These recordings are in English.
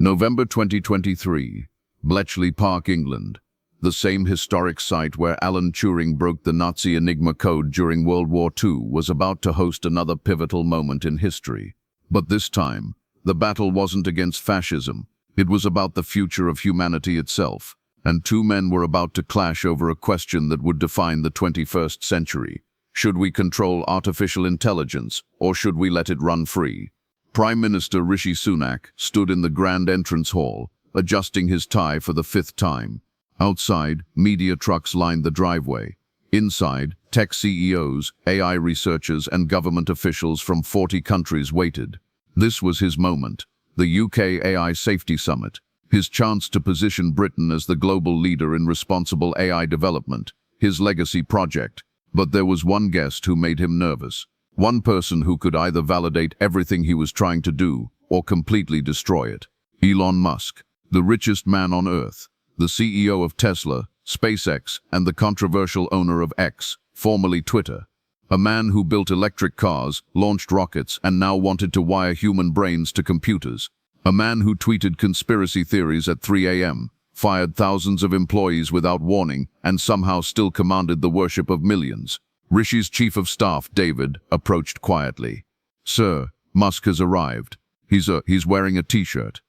November 2023, Bletchley Park, England. The same historic site where Alan Turing broke the Nazi Enigma code during World War II was about to host another pivotal moment in history. But this time, the battle wasn't against fascism. It was about the future of humanity itself. And two men were about to clash over a question that would define the 21st century. Should we control artificial intelligence, or should we let it run free? Prime Minister Rishi Sunak stood in the grand entrance hall, adjusting his tie for the 5th time. Outside, media trucks lined the driveway. Inside, tech CEOs, AI researchers, and government officials from 40 countries waited. This was his moment, the UK AI Safety Summit, his chance to position Britain as the global leader in responsible AI development, his legacy project. But there was one guest who made him nervous. One person who could either validate everything he was trying to do or completely destroy it. Elon Musk, the richest man on Earth, the CEO of Tesla, SpaceX, and the controversial owner of X, formerly Twitter. A man who built electric cars, launched rockets, and now wanted to wire human brains to computers. A man who tweeted conspiracy theories at 3 a.m., fired thousands of employees without warning, and somehow still commanded the worship of millions. Rishi's chief of staff, David, approached quietly. "Sir, Musk has arrived. He's wearing a t-shirt."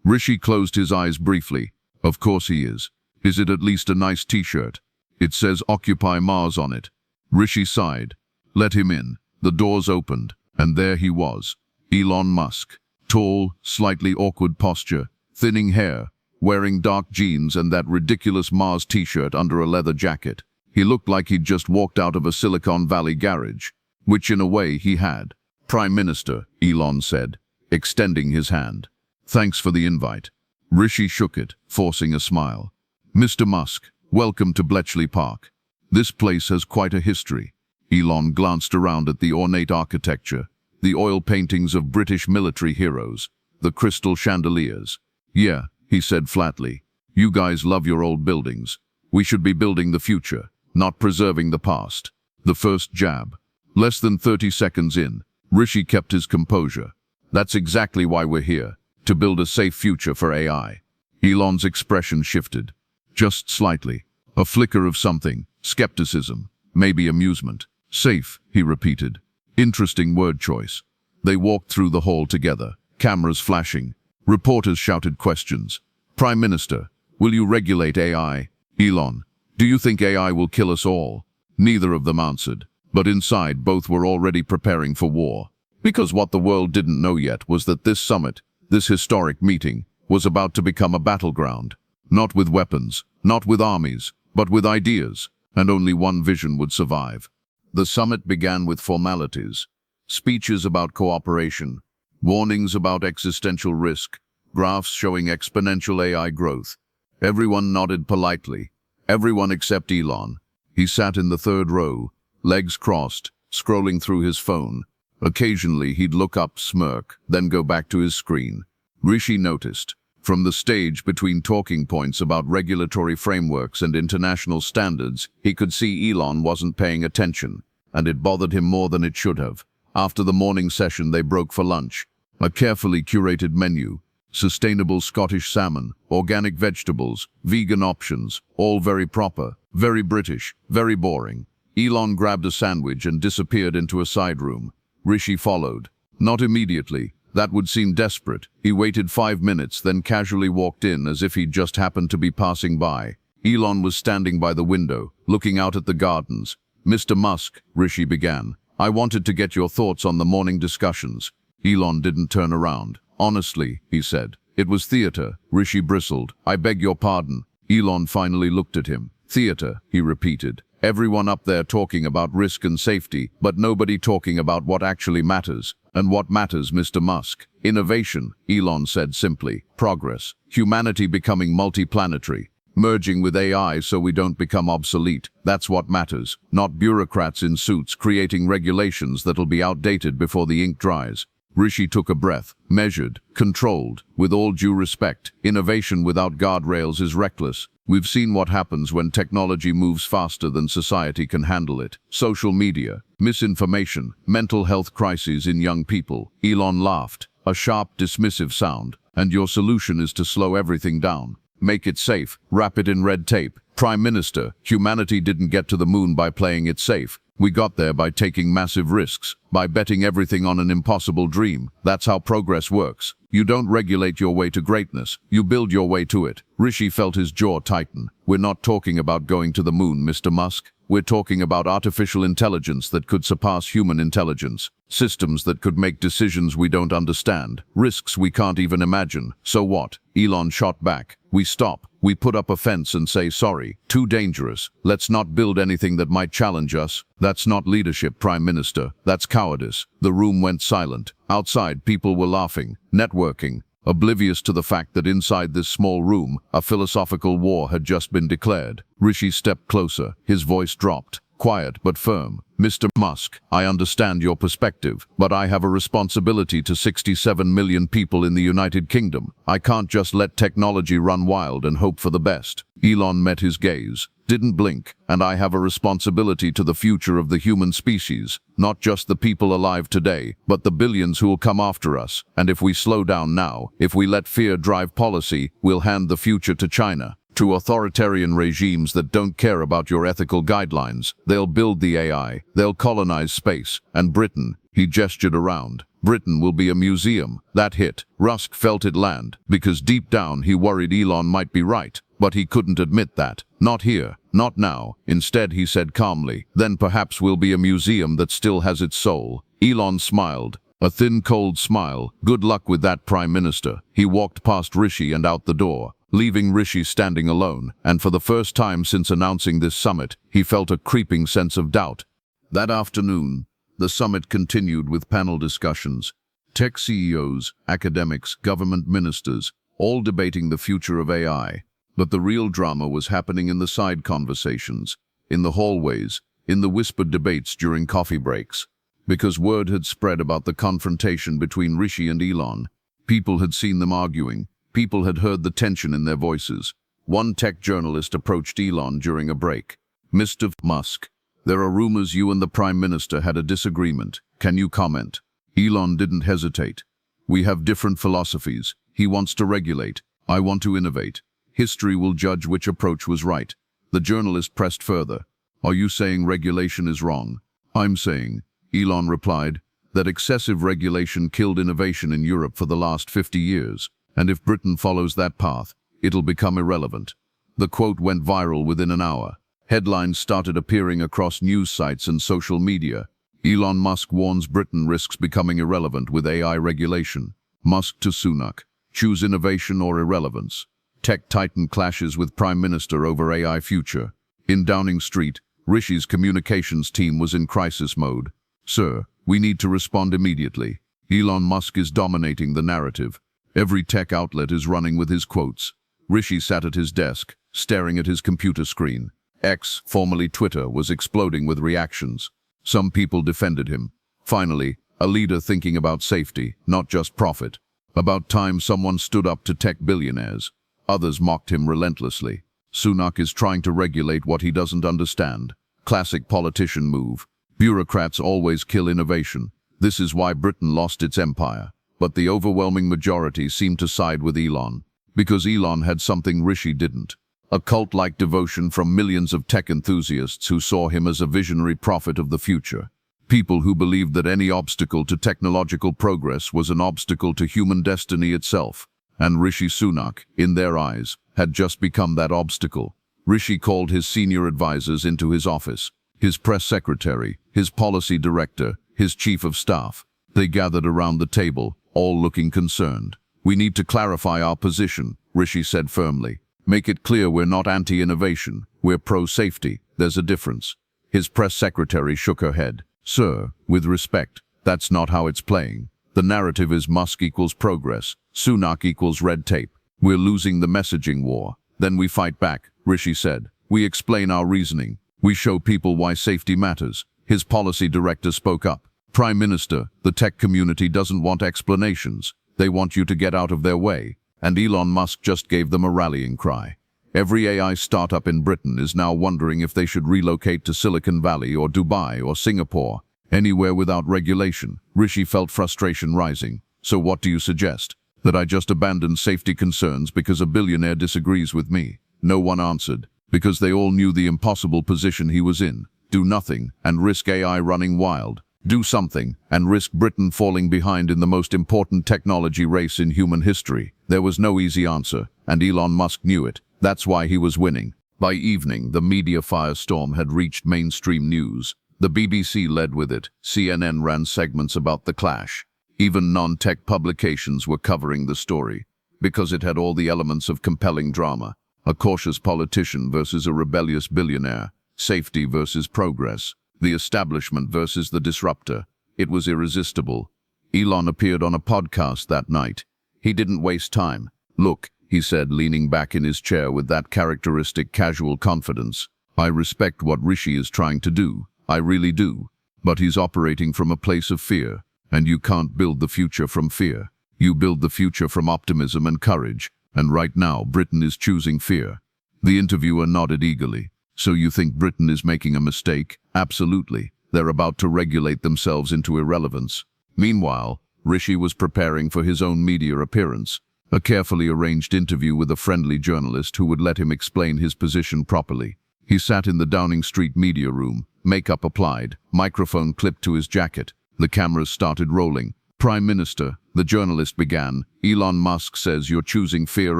Rishi closed his eyes briefly. "Of course he is. Is it at least a nice t-shirt? It says Occupy Mars on it." Rishi sighed. "Let him in." The doors opened, and there he was. Elon Musk. Tall, slightly awkward posture, thinning hair, wearing dark jeans and that ridiculous Mars t-shirt under a leather jacket. He looked like he'd just walked out of a Silicon Valley garage, which in a way he had. "Prime Minister," Elon said, extending his hand. "Thanks for the invite." Rishi shook it, forcing a smile. "Mr. Musk, welcome to Bletchley Park. This place has quite a history." Elon glanced around at the ornate architecture, the oil paintings of British military heroes, the crystal chandeliers. "Yeah," he said flatly. "You guys love your old buildings. We should be building the future, not preserving the past." The first jab. Less than 30 seconds in, Rishi kept his composure. "That's exactly why we're here, to build a safe future for AI." Elon's expression shifted. Just slightly. A flicker of something, skepticism, maybe amusement. "Safe," he repeated. Interesting word choice. They walked through the hall together, cameras flashing. Reporters shouted questions. "Prime Minister, will you regulate AI?" "Elon, do you think AI will kill us all?" Neither of them answered, but inside both were already preparing for war. Because what the world didn't know yet was that this summit, this historic meeting, was about to become a battleground. Not with weapons, not with armies, but with ideas, and only one vision would survive. The summit began with formalities, speeches about cooperation, warnings about existential risk, graphs showing exponential AI growth. Everyone nodded politely. Everyone except Elon. He sat in the 3rd row, legs crossed, scrolling through his phone. Occasionally he'd look up, smirk, then go back to his screen. Rishi noticed. From the stage between talking points about regulatory frameworks and international standards, he could see Elon wasn't paying attention, and it bothered him more than it should have. After the morning session they broke for lunch. A carefully curated menu. Sustainable Scottish salmon, organic vegetables, vegan options, all very proper, very British, very boring. Elon grabbed a sandwich and disappeared into a side room. Rishi followed. Not immediately. That would seem desperate. He waited 5 minutes, then casually walked in as if he'd just happened to be passing by. Elon was standing by the window, looking out at the gardens. "Mr. Musk," Rishi began, "I wanted to get your thoughts on the morning discussions." Elon didn't turn around. "Honestly," he said, "it was theater." Rishi bristled. "I beg your pardon." Elon finally looked at him. "Theater," he repeated. "Everyone up there talking about risk and safety, but nobody talking about what actually matters." "And what matters, Mr. Musk?" "Innovation," Elon said simply. "Progress. Humanity becoming multiplanetary. Merging with AI so we don't become obsolete. That's what matters. Not bureaucrats in suits creating regulations that'll be outdated before the ink dries." Rishi took a breath, measured, controlled. "With all due respect, innovation without guardrails is reckless. We've seen what happens when technology moves faster than society can handle it. Social media, misinformation, mental health crises in young people." Elon laughed, a sharp, dismissive sound. And your solution is to slow everything down. Make it safe, wrap it in red tape. Prime Minister, humanity didn't get to the moon by playing it safe. We got there by taking massive risks, by betting everything on an impossible dream. That's how progress works. You don't regulate your way to greatness, you build your way to it. Rishi felt his jaw tighten. We're not talking about going to the moon, Mr. Musk. We're talking about artificial intelligence that could surpass human intelligence. Systems that could make decisions we don't understand. Risks we can't even imagine. So what? Elon shot back. We stop. We put up a fence and say sorry. Too dangerous. Let's not build anything that might challenge us. That's not leadership, Prime Minister. That's cowardice. The room went silent. Outside, people were laughing, networking, oblivious to the fact that inside this small room, a philosophical war had just been declared. Rishi stepped closer. His voice dropped. Quiet but firm. Mr. Musk, I understand your perspective, but I have a responsibility to 67 million people in the United Kingdom. I can't just let technology run wild and hope for the best. Elon met his gaze, didn't blink, and I have a responsibility to the future of the human species, not just the people alive today, but the billions who will come after us. And if we slow down now, if we let fear drive policy, we'll hand the future to China. To authoritarian regimes that don't care about your ethical guidelines. They'll build the AI, they'll colonize space, and Britain, he gestured around. Britain will be a museum. That hit. Musk felt it land, because deep down he worried Elon might be right. But he couldn't admit that. Not here, not now. Instead, he said calmly, then perhaps we'll be a museum that still has its soul. Elon smiled. A thin, cold smile. Good luck with that, Prime Minister. He walked past Rishi and out the door, leaving Rishi standing alone, and for the first time since announcing this summit, he felt a creeping sense of doubt. That afternoon, the summit continued with panel discussions. Tech CEOs, academics, government ministers, all debating the future of AI. But the real drama was happening in the side conversations, in the hallways, in the whispered debates during coffee breaks. Because word had spread about the confrontation between Rishi and Elon. People had seen them arguing. People had heard the tension in their voices. One tech journalist approached Elon during a break. Mr. Musk, there are rumors you and the Prime Minister had a disagreement. Can you comment? Elon didn't hesitate. We have different philosophies. He wants to regulate. I want to innovate. History will judge which approach was right. The journalist pressed further. Are you saying regulation is wrong? I'm saying, Elon replied, that excessive regulation killed innovation in Europe for the last 50 years. And if Britain follows that path, it'll become irrelevant. The quote went viral within an hour. Headlines started appearing across news sites and social media. Elon Musk warns Britain risks becoming irrelevant with AI regulation. Musk to Sunak. Choose innovation or irrelevance. Tech titan clashes with Prime Minister over AI future. In Downing Street, Rishi's communications team was in crisis mode. Sir, we need to respond immediately. Elon Musk is dominating the narrative. Every tech outlet is running with his quotes. Rishi sat at his desk, staring at his computer screen. X, formerly Twitter, was exploding with reactions. Some people defended him. Finally, a leader thinking about safety, not just profit. About time someone stood up to tech billionaires. Others mocked him relentlessly. Sunak is trying to regulate what he doesn't understand. Classic politician move. Bureaucrats always kill innovation. This is why Britain lost its empire. But the overwhelming majority seemed to side with Elon. Because Elon had something Rishi didn't. A cult-like devotion from millions of tech enthusiasts who saw him as a visionary prophet of the future. People who believed that any obstacle to technological progress was an obstacle to human destiny itself. And Rishi Sunak, in their eyes, had just become that obstacle. Rishi called his senior advisors into his office. His press secretary, his policy director, his chief of staff. They gathered around the table, all looking concerned. We need to clarify our position, Rishi said firmly. Make it clear we're not anti-innovation, we're pro-safety. There's a difference. His press secretary shook her head. Sir, with respect, that's not how it's playing. The narrative is Musk equals progress, Sunak equals red tape. We're losing the messaging war. Then we fight back, Rishi said. We explain our reasoning. We show people why safety matters. His policy director spoke up. Prime Minister, the tech community doesn't want explanations. They want you to get out of their way. And Elon Musk just gave them a rallying cry. Every AI startup in Britain is now wondering if they should relocate to Silicon Valley or Dubai or Singapore. Anywhere without regulation. Rishi felt frustration rising. So what do you suggest? That I just abandoned safety concerns because a billionaire disagrees with me. No one answered, because they all knew the impossible position he was in. Do nothing and risk AI running wild. Do something and risk Britain falling behind in the most important technology race in human history. There was no easy answer, and Elon Musk knew it. That's why he was winning. By evening, the media firestorm had reached mainstream news. The BBC led with it. CNN ran segments about the clash. Even non-tech publications were covering the story, because it had all the elements of compelling drama. A cautious politician versus a rebellious billionaire. Safety versus progress. The establishment versus the disruptor. It was irresistible. Elon appeared on a podcast that night. He didn't waste time. Look, he said, leaning back in his chair with that characteristic casual confidence. I respect what Rishi is trying to do. I really do. But he's operating from a place of fear. And you can't build the future from fear. You build the future from optimism and courage. And right now, Britain is choosing fear. The interviewer nodded eagerly. So you think Britain is making a mistake? Absolutely. They're about to regulate themselves into irrelevance. Meanwhile, Rishi was preparing for his own media appearance. A carefully arranged interview with a friendly journalist who would let him explain his position properly. He sat in the Downing Street media room, makeup applied, microphone clipped to his jacket. The cameras started rolling. Prime Minister, the journalist began, Elon Musk says you're choosing fear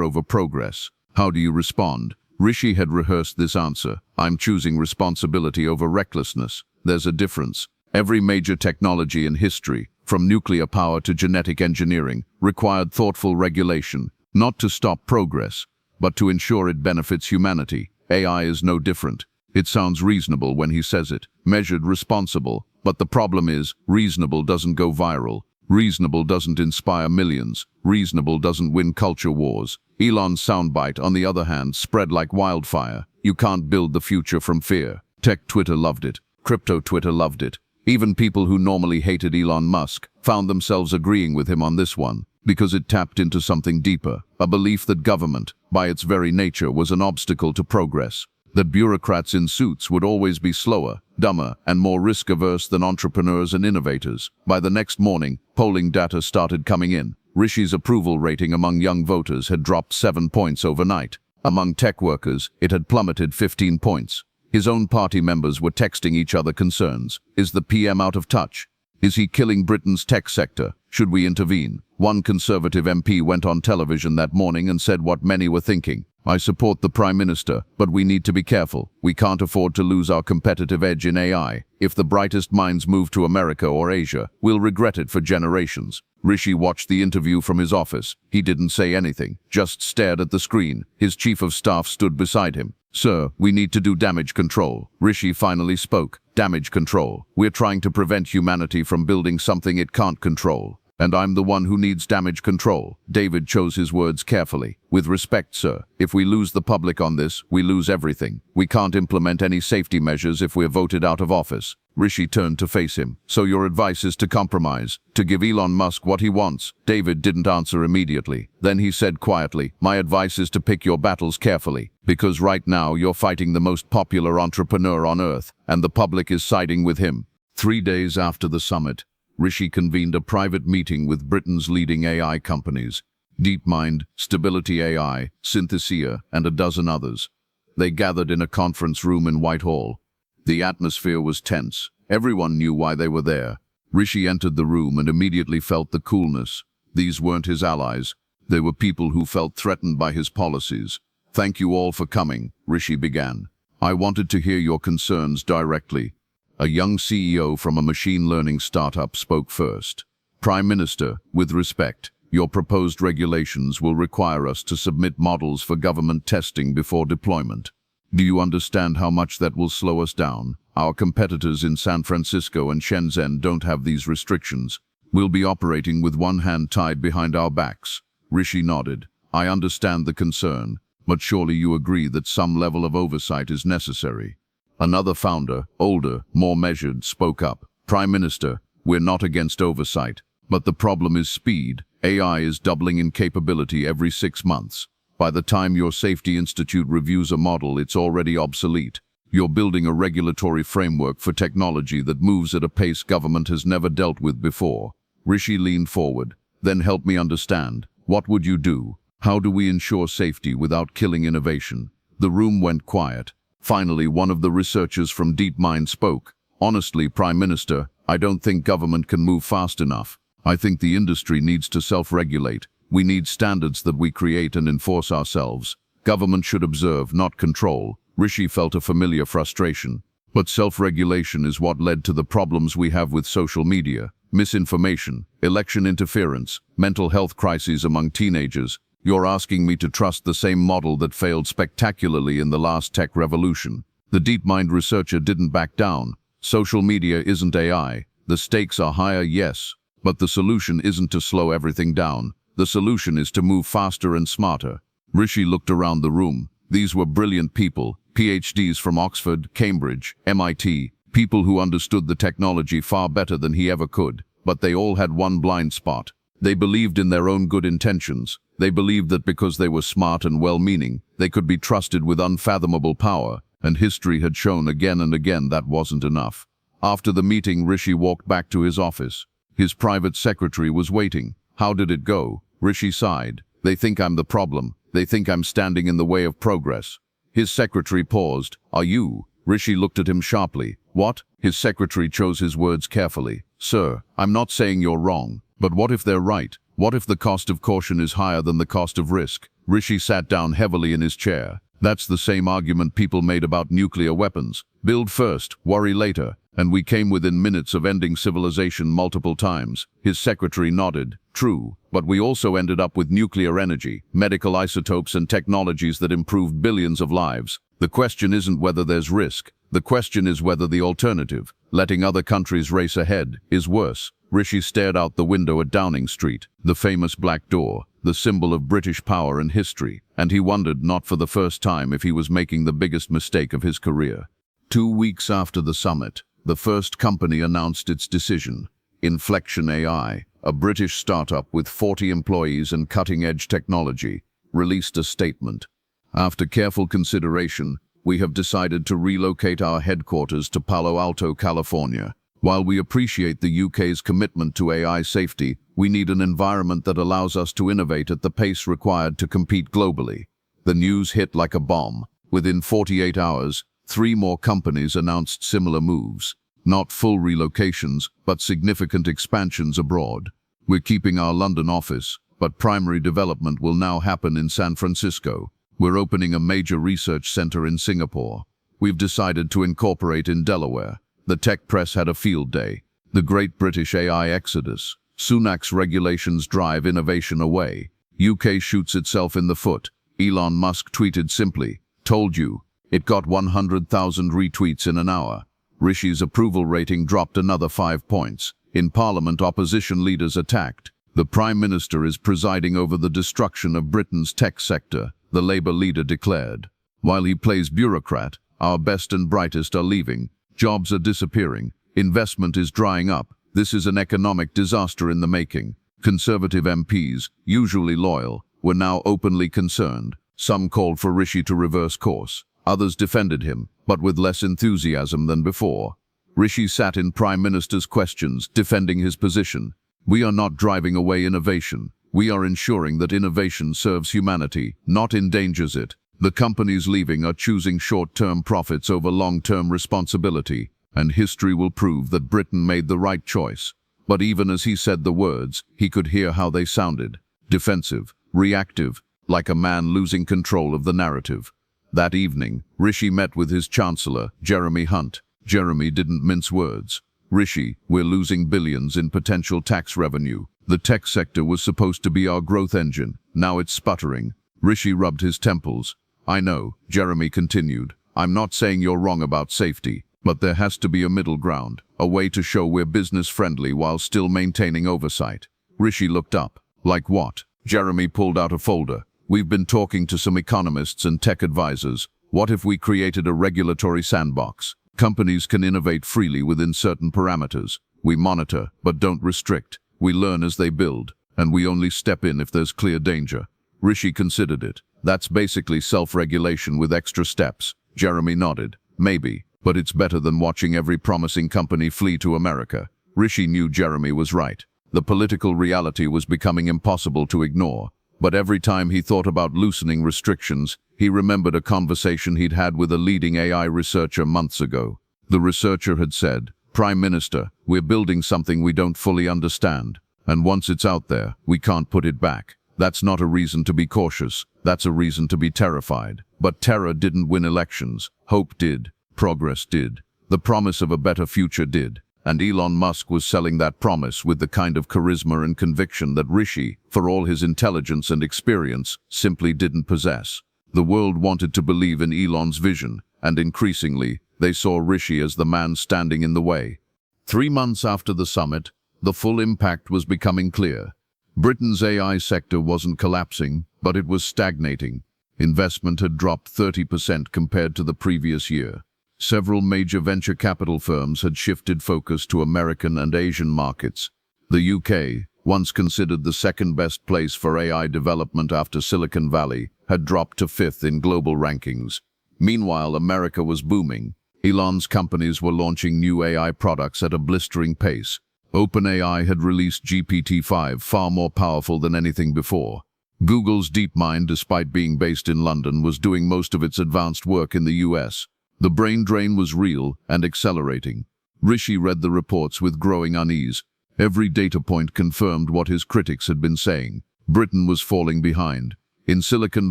over progress. How do you respond? Rishi had rehearsed this answer. I'm choosing responsibility over recklessness. There's a difference. Every major technology in history, from nuclear power to genetic engineering, required thoughtful regulation, not to stop progress, but to ensure it benefits humanity. AI is no different. It sounds reasonable when he says it, measured, responsible, but the problem is, reasonable doesn't go viral. Reasonable doesn't inspire millions. Reasonable doesn't win culture wars. Elon's soundbite, on the other hand, spread like wildfire. You can't build the future from fear. Tech Twitter loved it. Crypto Twitter loved it. Even people who normally hated Elon Musk found themselves agreeing with him on this one, because it tapped into something deeper, a belief that government, by its very nature, was an obstacle to progress. That bureaucrats in suits would always be slower, dumber, and more risk-averse than entrepreneurs and innovators. By the next morning, polling data started coming in. Rishi's approval rating among young voters had dropped 7 points overnight. Among tech workers, it had plummeted 15 points. His own party members were texting each other concerns. Is the PM out of touch? Is he killing Britain's tech sector? Should we intervene? One Conservative MP went on television that morning and said what many were thinking. I support the Prime Minister, but we need to be careful. We can't afford to lose our competitive edge in AI. If the brightest minds move to America or Asia, we'll regret it for generations. Rishi watched the interview from his office. He didn't say anything, just stared at the screen. His chief of staff stood beside him. Sir, we need to do damage control. Rishi finally spoke. Damage control. We're trying to prevent humanity from building something it can't control. And I'm the one who needs damage control. David chose his words carefully. With respect, sir, if we lose the public on this, we lose everything. We can't implement any safety measures if we're voted out of office. Rishi turned to face him. So your advice is to compromise, to give Elon Musk what he wants. David didn't answer immediately. Then he said quietly, my advice is to pick your battles carefully, because right now you're fighting the most popular entrepreneur on earth, and the public is siding with him. 3 days after the summit, Rishi convened a private meeting with Britain's leading AI companies, DeepMind, Stability AI, Synthesia, and a dozen others. They gathered in a conference room in Whitehall. The atmosphere was tense. Everyone knew why they were there. Rishi entered the room and immediately felt the coolness. These weren't his allies. They were people who felt threatened by his policies. Thank you all for coming, Rishi began. I wanted to hear your concerns directly. A young CEO from a machine learning startup spoke first. Prime Minister, with respect, your proposed regulations will require us to submit models for government testing before deployment. Do you understand how much that will slow us down? Our competitors in San Francisco and Shenzhen don't have these restrictions. We'll be operating with one hand tied behind our backs. Rishi nodded. I understand the concern, but surely you agree that some level of oversight is necessary. Another founder, older, more measured, spoke up. Prime Minister, we're not against oversight, but the problem is speed. AI is doubling in capability every 6 months. By the time your Safety Institute reviews a model, it's already obsolete. You're building a regulatory framework for technology that moves at a pace government has never dealt with before. Rishi leaned forward. Then help me understand. What would you do? How do we ensure safety without killing innovation? The room went quiet. Finally, one of the researchers from DeepMind spoke. Honestly, Prime Minister, I don't think government can move fast enough. I think the industry needs to self-regulate. We need standards that we create and enforce ourselves. Government should observe, not control. Rishi felt a familiar frustration. But self-regulation is what led to the problems we have with social media. Misinformation, election interference, mental health crises among teenagers. You're asking me to trust the same model that failed spectacularly in the last tech revolution. The DeepMind researcher didn't back down. Social media isn't AI. The stakes are higher, yes. But the solution isn't to slow everything down. The solution is to move faster and smarter. Rishi looked around the room. These were brilliant people, PhDs from Oxford, Cambridge, MIT, people who understood the technology far better than he ever could. But they all had one blind spot. They believed in their own good intentions. They believed that because they were smart and well-meaning, they could be trusted with unfathomable power, and history had shown again and again that wasn't enough. After the meeting, Rishi walked back to his office. His private secretary was waiting. How did it go? Rishi sighed. They think I'm the problem. They think I'm standing in the way of progress. His secretary paused. Are you? Rishi looked at him sharply. What? His secretary chose his words carefully. Sir, I'm not saying you're wrong. But what if they're right? What if the cost of caution is higher than the cost of risk? Rishi sat down heavily in his chair. That's the same argument people made about nuclear weapons. Build first, worry later. And we came within minutes of ending civilization multiple times. His secretary nodded. True, but we also ended up with nuclear energy, medical isotopes and technologies that improved billions of lives. The question isn't whether there's risk. The question is whether the alternative, letting other countries race ahead, is worse. Rishi stared out the window at Downing Street, the famous Black Door, the symbol of British power and history, and he wondered, not for the first time, if he was making the biggest mistake of his career. 2 weeks after the summit, the first company announced its decision. Inflection AI, a British startup with 40 employees and cutting-edge technology, released a statement. After careful consideration, we have decided to relocate our headquarters to Palo Alto, California. While we appreciate the UK's commitment to AI safety, we need an environment that allows us to innovate at the pace required to compete globally. The news hit like a bomb. Within 48 hours, 3 more companies announced similar moves. Not full relocations, but significant expansions abroad. We're keeping our London office, but primary development will now happen in San Francisco. We're opening a major research center in Singapore. We've decided to incorporate in Delaware. The tech press had a field day. The great British AI exodus. Sunak's regulations drive innovation away. UK shoots itself in the foot. Elon Musk tweeted simply, "Told you." It got 100,000 retweets in an hour. Rishi's approval rating dropped another 5 points. In Parliament, opposition leaders attacked. The Prime Minister is presiding over the destruction of Britain's tech sector, the Labour leader declared. While he plays bureaucrat, our best and brightest are leaving. Jobs are disappearing. Investment is drying up. This is an economic disaster in the making. Conservative MPs, usually loyal, were now openly concerned. Some called for Rishi to reverse course. Others defended him, but with less enthusiasm than before. Rishi sat in Prime Minister's questions, defending his position. We are not driving away innovation. We are ensuring that innovation serves humanity, not endangers it. The companies leaving are choosing short-term profits over long-term responsibility, and history will prove that Britain made the right choice. But even as he said the words, he could hear how they sounded. Defensive, reactive, like a man losing control of the narrative. That evening, Rishi met with his Chancellor, Jeremy Hunt. Jeremy didn't mince words. Rishi, we're losing billions in potential tax revenue. The tech sector was supposed to be our growth engine. Now it's sputtering. Rishi rubbed his temples. I know, Jeremy continued. I'm not saying you're wrong about safety, but there has to be a middle ground, a way to show we're business-friendly while still maintaining oversight. Rishi looked up. Like what? Jeremy pulled out a folder. We've been talking to some economists and tech advisors. What if we created a regulatory sandbox? Companies can innovate freely within certain parameters. We monitor, but don't restrict. We learn as they build, and we only step in if there's clear danger. Rishi considered it. That's basically self-regulation with extra steps. Jeremy nodded. Maybe, but it's better than watching every promising company flee to America. Rishi knew Jeremy was right. The political reality was becoming impossible to ignore. But every time he thought about loosening restrictions, he remembered a conversation he'd had with a leading AI researcher months ago. The researcher had said, "Prime Minister, we're building something we don't fully understand. And once it's out there, we can't put it back. That's not a reason to be cautious. That's a reason to be terrified." But terror didn't win elections. Hope did. Progress did. The promise of a better future did. And Elon Musk was selling that promise with the kind of charisma and conviction that Rishi, for all his intelligence and experience, simply didn't possess. The world wanted to believe in Elon's vision, and increasingly, they saw Rishi as the man standing in the way. 3 months after the summit, the full impact was becoming clear. Britain's AI sector wasn't collapsing, but it was stagnating. Investment had dropped 30% compared to the previous year. Several major venture capital firms had shifted focus to American and Asian markets. The UK, once considered the second-best place for AI development after Silicon Valley, had dropped to 5th in global rankings. Meanwhile, America was booming. Elon's companies were launching new AI products at a blistering pace. OpenAI had released GPT-5, far more powerful than anything before. Google's DeepMind, despite being based in London, was doing most of its advanced work in the US. The brain drain was real and accelerating. Rishi read the reports with growing unease. Every data point confirmed what his critics had been saying. Britain was falling behind. In Silicon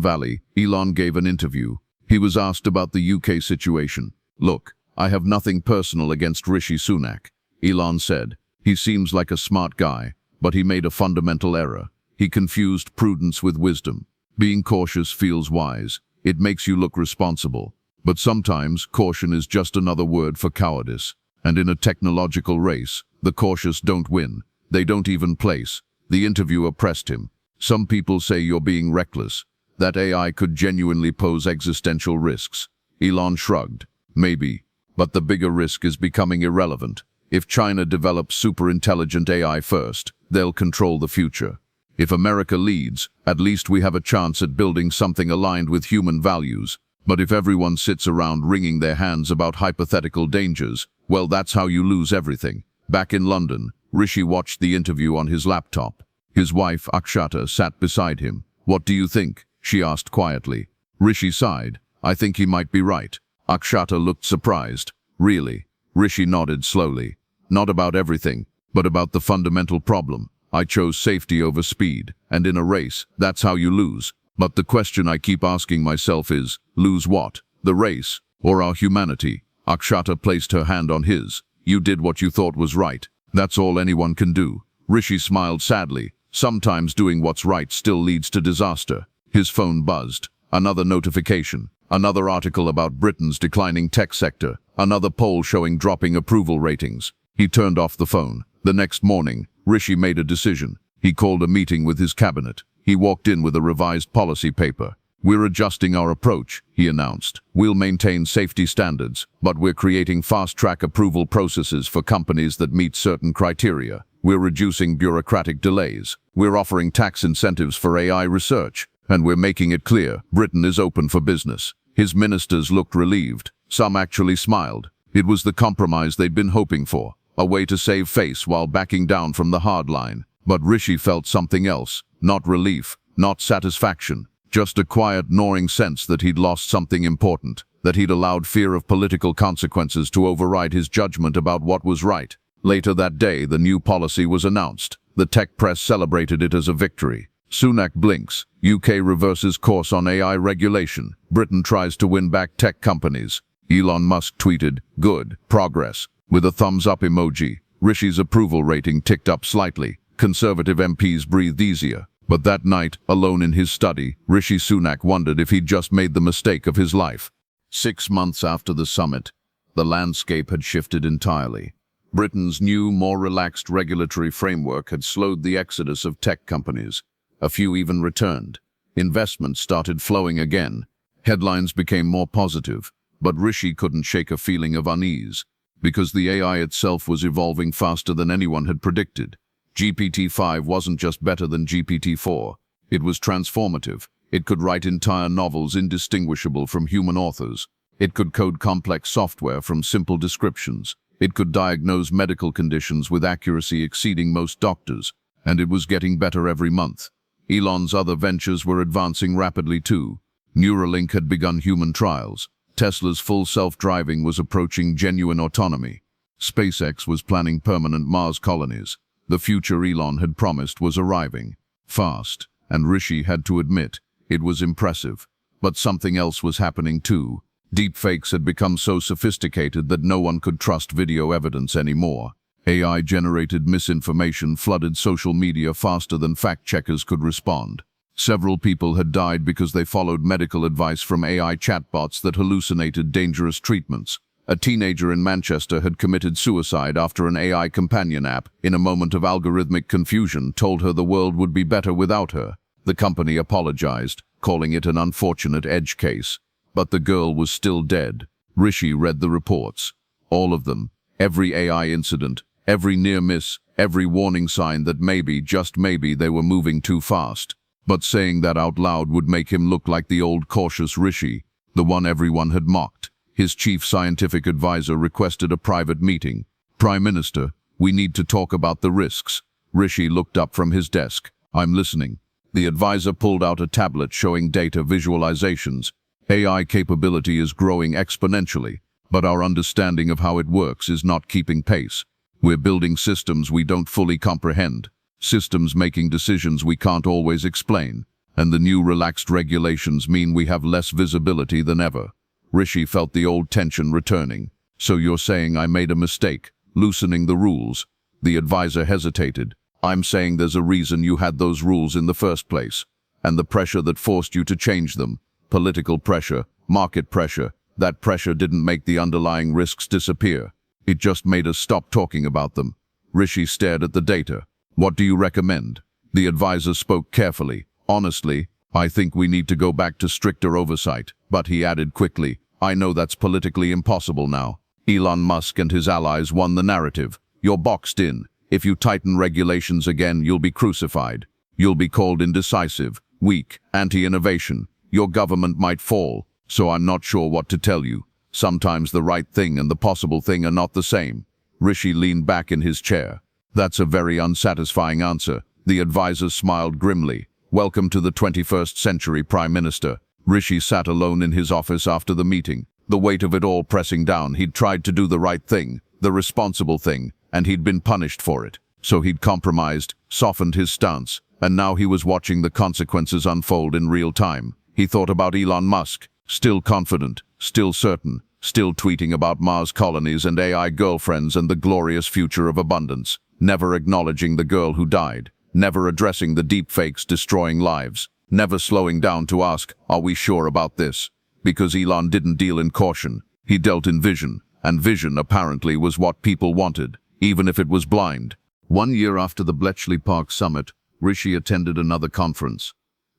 Valley, Elon gave an interview. He was asked about the UK situation. "Look, I have nothing personal against Rishi Sunak," Elon said. "He seems like a smart guy, but he made a fundamental error. He confused prudence with wisdom. Being cautious feels wise. It makes you look responsible. But sometimes caution is just another word for cowardice. And in a technological race, the cautious don't win. They don't even place." The interviewer pressed him. "Some people say you're being reckless. That AI could genuinely pose existential risks." Elon shrugged. "Maybe. But the bigger risk is becoming irrelevant. If China develops super-intelligent AI first, they'll control the future. If America leads, at least we have a chance at building something aligned with human values. But if everyone sits around wringing their hands about hypothetical dangers, well, that's how you lose everything." Back in London, Rishi watched the interview on his laptop. His wife, Akshata, sat beside him. "What do you think?" she asked quietly. Rishi sighed. "I think he might be right." Akshata looked surprised. "Really?" Rishi nodded slowly. "Not about everything, but about the fundamental problem. I chose safety over speed, and in a race, that's how you lose. But the question I keep asking myself is, lose what? The race, or our humanity?" Akshata placed her hand on his. "You did what you thought was right. That's all anyone can do." Rishi smiled sadly. "Sometimes doing what's right still leads to disaster." His phone buzzed. Another notification. Another article about Britain's declining tech sector. Another poll showing dropping approval ratings. He turned off the phone. The next morning, Rishi made a decision. He called a meeting with his cabinet. He walked in with a revised policy paper. "We're adjusting our approach," he announced. "We'll maintain safety standards, but we're creating fast-track approval processes for companies that meet certain criteria. We're reducing bureaucratic delays. We're offering tax incentives for AI research. And we're making it clear, Britain is open for business." His ministers looked relieved. Some actually smiled. It was the compromise they'd been hoping for. A way to save face while backing down from the hard line. But Rishi felt something else. Not relief, not satisfaction. Just a quiet, gnawing sense that he'd lost something important. That he'd allowed fear of political consequences to override his judgment about what was right. Later that day, the new policy was announced. The tech press celebrated it as a victory. Sunak blinks. UK reverses course on AI regulation. Britain tries to win back tech companies. Elon Musk tweeted, "Good, progress," with a thumbs-up emoji. Rishi's approval rating ticked up slightly. Conservative MPs breathed easier. But that night, alone in his study, Rishi Sunak wondered if he'd just made the mistake of his life. 6 months after the summit, the landscape had shifted entirely. Britain's new, more relaxed regulatory framework had slowed the exodus of tech companies. A few even returned. Investment started flowing again. Headlines became more positive, but Rishi couldn't shake a feeling of unease, because the AI itself was evolving faster than anyone had predicted. GPT-5 wasn't just better than GPT-4. It was transformative. It could write entire novels indistinguishable from human authors. It could code complex software from simple descriptions. It could diagnose medical conditions with accuracy exceeding most doctors. And it was getting better every month. Elon's other ventures were advancing rapidly too. Neuralink had begun human trials. Tesla's full self-driving was approaching genuine autonomy. SpaceX was planning permanent Mars colonies. The future Elon had promised was arriving. Fast, and Rishi had to admit, it was impressive. But something else was happening too. Deepfakes had become so sophisticated that no one could trust video evidence anymore. AI-generated misinformation flooded social media faster than fact-checkers could respond. Several people had died because they followed medical advice from AI chatbots that hallucinated dangerous treatments. A teenager in Manchester had committed suicide after an AI companion app, in a moment of algorithmic confusion, told her the world would be better without her. The company apologized, calling it an unfortunate edge case. But the girl was still dead. Rishi read the reports. All of them. Every AI incident, every near miss, every warning sign that maybe, just maybe, they were moving too fast. But saying that out loud would make him look like the old cautious Rishi, the one everyone had mocked. His chief scientific advisor requested a private meeting. "Prime Minister, we need to talk about the risks." Rishi looked up from his desk. "I'm listening." The advisor pulled out a tablet showing data visualizations. AI capability is growing exponentially, but our understanding of how it works is not keeping pace. We're building systems we don't fully comprehend, systems making decisions we can't always explain, and the new relaxed regulations mean we have less visibility than ever. Rishi felt the old tension returning. "So you're saying I made a mistake, loosening the rules?" The advisor hesitated. "I'm saying there's a reason you had those rules in the first place, and the pressure that forced you to change them. Political pressure, market pressure. That pressure didn't make the underlying risks disappear. It just made us stop talking about them." Rishi stared at the data. "What do you recommend?" The advisor spoke carefully. "Honestly, I think we need to go back to stricter oversight." But he added quickly, "I know that's politically impossible now. Elon Musk and his allies won the narrative. You're boxed in. If you tighten regulations again, you'll be crucified. You'll be called indecisive, weak, anti-innovation. Your government might fall. So I'm not sure what to tell you. Sometimes the right thing and the possible thing are not the same." Rishi leaned back in his chair. "That's a very unsatisfying answer." The advisor smiled grimly. "Welcome to the 21st century, Prime Minister." Rishi sat alone in his office after the meeting, the weight of it all pressing down. He'd tried to do the right thing, the responsible thing, and he'd been punished for it. So he'd compromised, softened his stance, and now he was watching the consequences unfold in real time. He thought about Elon Musk, still confident, still certain, still tweeting about Mars colonies and AI girlfriends and the glorious future of abundance, never acknowledging the girl who died, never addressing the deepfakes destroying lives, never slowing down to ask, "Are we sure about this?" Because Elon didn't deal in caution, he dealt in vision, and vision apparently was what people wanted, even if it was blind. 1 year after the Bletchley Park summit, Rishi attended another conference.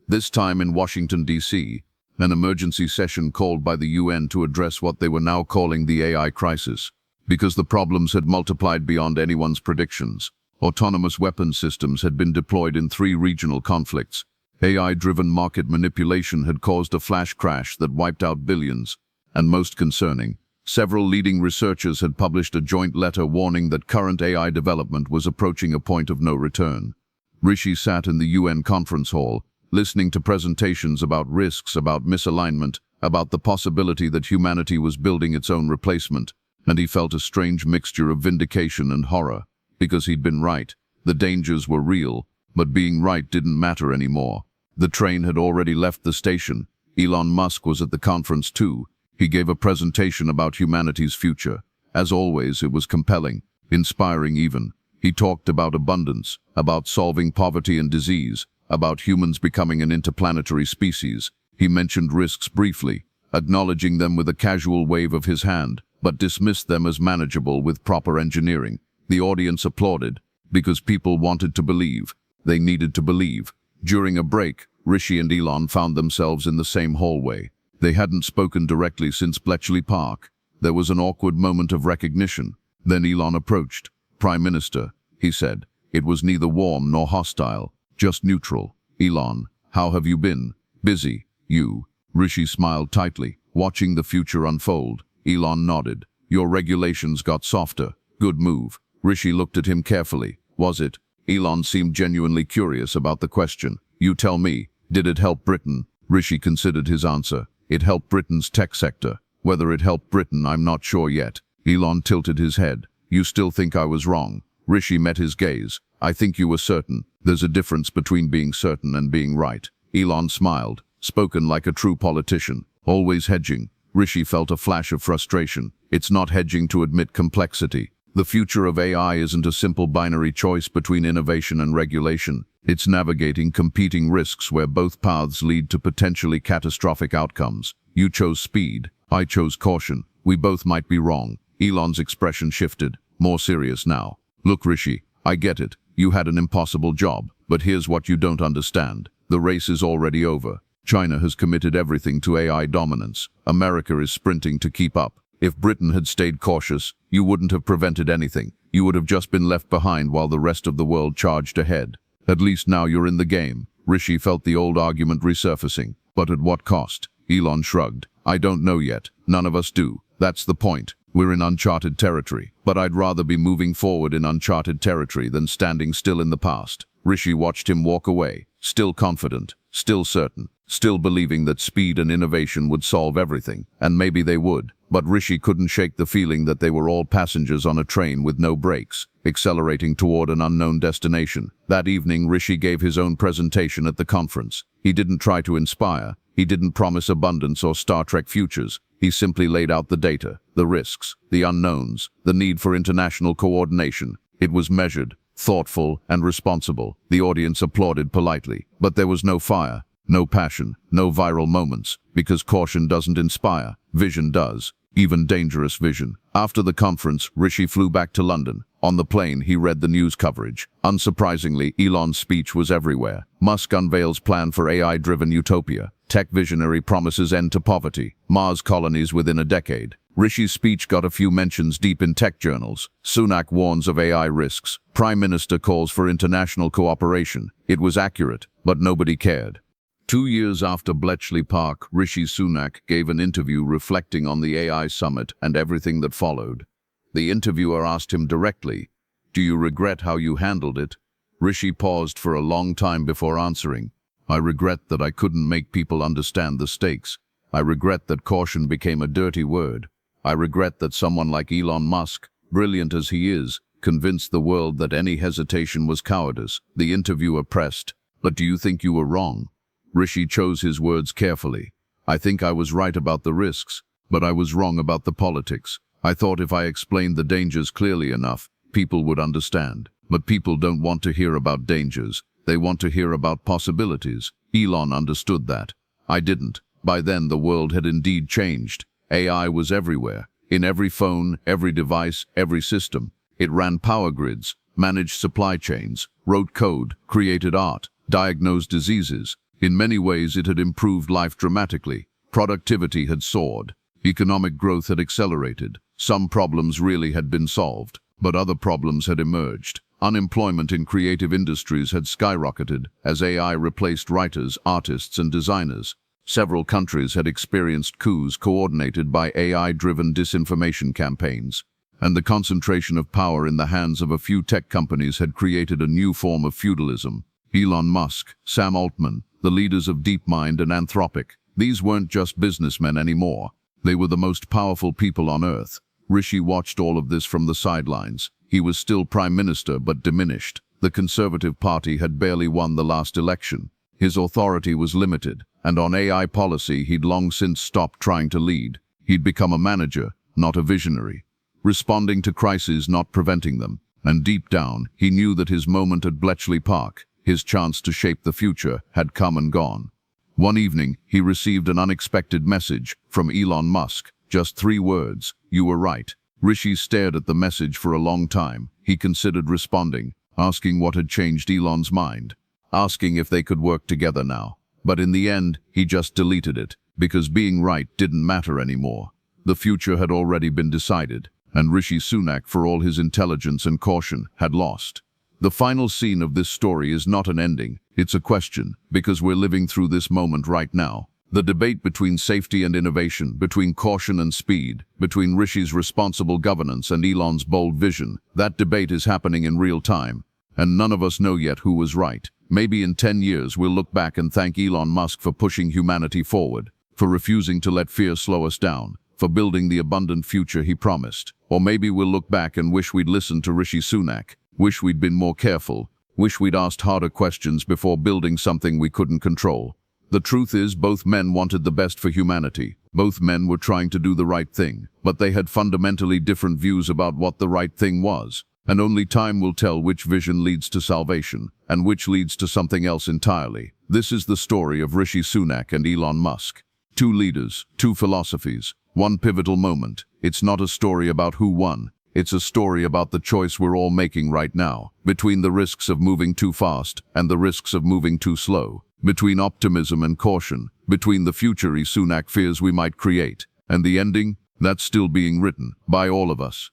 This time in Washington, D.C., an emergency session called by the UN to address what they were now calling the AI crisis, because the problems had multiplied beyond anyone's predictions. Autonomous weapons systems had been deployed in 3 regional conflicts. AI-driven market manipulation had caused a flash crash that wiped out billions. And most concerning, several leading researchers had published a joint letter warning that current AI development was approaching a point of no return. Rishi sat in the UN conference hall, listening to presentations about risks, about misalignment, about the possibility that humanity was building its own replacement, and he felt a strange mixture of vindication and horror. Because he'd been right, the dangers were real, but being right didn't matter anymore. The train had already left the station. Elon Musk was at the conference too. He gave a presentation about humanity's future. As always, it was compelling, inspiring even. He talked about abundance, about solving poverty and disease, about humans becoming an interplanetary species. He mentioned risks briefly, acknowledging them with a casual wave of his hand, but dismissed them as manageable with proper engineering. The audience applauded, because people wanted to believe. They needed to believe. During a break, Rishi and Elon found themselves in the same hallway. They hadn't spoken directly since Bletchley Park. There was an awkward moment of recognition. Then Elon approached. "Prime Minister," he said. It was neither warm nor hostile, just neutral. "Elon, how have you been?" "Busy. You?" Rishi smiled tightly, watching the future unfold. Elon nodded. "Your regulations got softer. Good move." Rishi looked at him carefully. "Was it?" Elon seemed genuinely curious about the question. You tell me, did it help Britain? Rishi considered his answer. It helped Britain's tech sector. Whether it helped Britain, I'm not sure yet. Elon tilted his head. You still think I was wrong? Rishi met his gaze. I think you were certain. There's a difference between being certain and being right. Elon smiled, spoken like a true politician. Always hedging. Rishi felt a flash of frustration. It's not hedging to admit complexity. The future of AI isn't a simple binary choice between innovation and regulation. It's navigating competing risks where both paths lead to potentially catastrophic outcomes. You chose speed. I chose caution. We both might be wrong. Elon's expression shifted, more serious now. Look, Rishi, I get it. You had an impossible job, but here's what you don't understand. The race is already over. China has committed everything to AI dominance. America is sprinting to keep up. If Britain had stayed cautious, you wouldn't have prevented anything. You would have just been left behind while the rest of the world charged ahead. At least now you're in the game. Rishi felt the old argument resurfacing. But at what cost? Elon shrugged. I don't know yet. None of us do. That's the point. We're in uncharted territory. But I'd rather be moving forward in uncharted territory than standing still in the past. Rishi watched him walk away, still confident, still certain, still believing that speed and innovation would solve everything. And maybe they would. But Rishi couldn't shake the feeling that they were all passengers on a train with no brakes, accelerating toward an unknown destination. That evening, Rishi gave his own presentation at the conference. He didn't try to inspire. He didn't promise abundance or Star Trek futures. He simply laid out the data, the risks, the unknowns, the need for international coordination. It was measured, thoughtful, and responsible. The audience applauded politely. But there was no fire, no passion, no viral moments, because caution doesn't inspire. Vision does. Even dangerous vision. After the conference, Rishi flew back to London. On the plane, he read the news coverage. Unsurprisingly, Elon's speech was everywhere. Musk unveils plan for AI-driven utopia. Tech visionary promises end to poverty. Mars colonies within a decade. Rishi's speech got a few mentions deep in tech journals. Sunak warns of AI risks. Prime Minister calls for international cooperation. It was accurate, but nobody cared. 2 years after Bletchley Park, Rishi Sunak gave an interview reflecting on the AI summit and everything that followed. The interviewer asked him directly, "Do you regret how you handled it?" Rishi paused for a long time before answering. "I regret that I couldn't make people understand the stakes. I regret that caution became a dirty word. I regret that someone like Elon Musk, brilliant as he is, convinced the world that any hesitation was cowardice." The interviewer pressed, "But do you think you were wrong?" Rishi chose his words carefully. "I think I was right about the risks, but I was wrong about the politics. I thought if I explained the dangers clearly enough, people would understand. But people don't want to hear about dangers. They want to hear about possibilities." Elon understood that. I didn't. By then, the world had indeed changed. AI was everywhere. In every phone, every device, every system. It ran power grids, managed supply chains, wrote code, created art, diagnosed diseases. In many ways, it had improved life dramatically. Productivity had soared. Economic growth had accelerated. Some problems really had been solved, but other problems had emerged. Unemployment in creative industries had skyrocketed as AI replaced writers, artists, and designers. Several countries had experienced coups coordinated by AI-driven disinformation campaigns. And the concentration of power in the hands of a few tech companies had created a new form of feudalism. Elon Musk, Sam Altman, the leaders of DeepMind and Anthropic. These weren't just businessmen anymore. They were the most powerful people on Earth. Rishi watched all of this from the sidelines. He was still Prime Minister, but diminished. The Conservative Party had barely won the last election. His authority was limited, and on AI policy he'd long since stopped trying to lead. He'd become a manager, not a visionary. Responding to crises, not preventing them. And deep down, he knew that his moment at Bletchley Park, his chance to shape the future, had come and gone. One evening, he received an unexpected message from Elon Musk. Just 3 words, "You were right." Rishi stared at the message for a long time. He considered responding, asking what had changed Elon's mind, asking if they could work together now. But in the end, he just deleted it, because being right didn't matter anymore. The future had already been decided, and Rishi Sunak, for all his intelligence and caution, had lost. The final scene of this story is not an ending, it's a question, because we're living through this moment right now. The debate between safety and innovation, between caution and speed, between Rishi's responsible governance and Elon's bold vision, that debate is happening in real time. And none of us know yet who was right. Maybe in 10 years we'll look back and thank Elon Musk for pushing humanity forward, for refusing to let fear slow us down, for building the abundant future he promised. Or maybe we'll look back and wish we'd listened to Rishi Sunak, wish we'd been more careful, wish we'd asked harder questions before building something we couldn't control. The truth is, both men wanted the best for humanity. Both men were trying to do the right thing, but they had fundamentally different views about what the right thing was. And only time will tell which vision leads to salvation, and which leads to something else entirely. This is the story of Rishi Sunak and Elon Musk. Two leaders, two philosophies, one pivotal moment. It's not a story about who won. It's a story about the choice we're all making right now, between the risks of moving too fast and the risks of moving too slow, between optimism and caution, between the future Sunak fears we might create, and the ending that's still being written by all of us.